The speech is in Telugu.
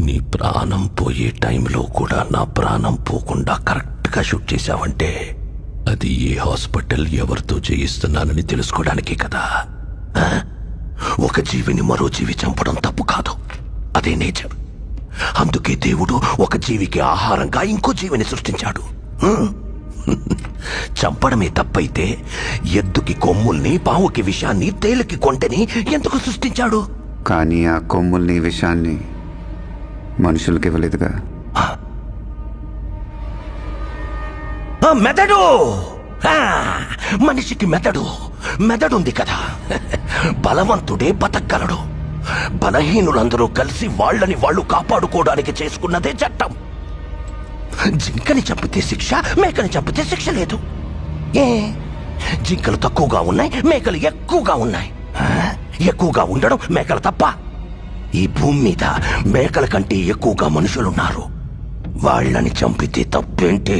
నీ ప్రాణం పోయే టైంలో కూడా నా ప్రాణం పోకుండా కరెక్ట్గా షూట్ చేశావంటే అది ఏ హాస్పిటల్ ఎవరితో చేయిస్తున్నానని తెలుసుకోవడానికే కదా. ఒక జీవిని మరో జీవి చంపడం తప్పు కాదు, అదే నేచర్. అందుకే దేవుడు ఒక జీవికి ఆహారంగా ఇంకో జీవిని సృష్టించాడు. చంపడమే తప్పైతే ఎద్దుకి కొమ్ముల్ని, పావుకి విషాన్ని, తేలికి కొంటెని ఎందుకు సృష్టించాడు? కానీ ఆ కొమ్ముల్ని, విషాన్ని మనుషులకి ఇవ్వలేదుగా. మెదడు, మనిషికి మెదడుంది కదా. బలవంతుడే బతకగలడు. బలహీనులందరూ కలిసి వాళ్ళని వాళ్ళు కాపాడుకోవడానికి చేసుకున్నదే చట్టం. జింకని చంపితే శిక్ష, మేకని చంపితే శిక్ష లేదు. జింకలు తక్కువగా ఉన్నాయి, మేకలు ఎక్కువగా ఉన్నాయి. ఎక్కువగా ఉండడం మేకల తప్ప? ఈ భూమి మీద మేకల కంటే ఎక్కువగా మనుషులున్నారు. వాళ్ళని చంపితే తప్పేంటి?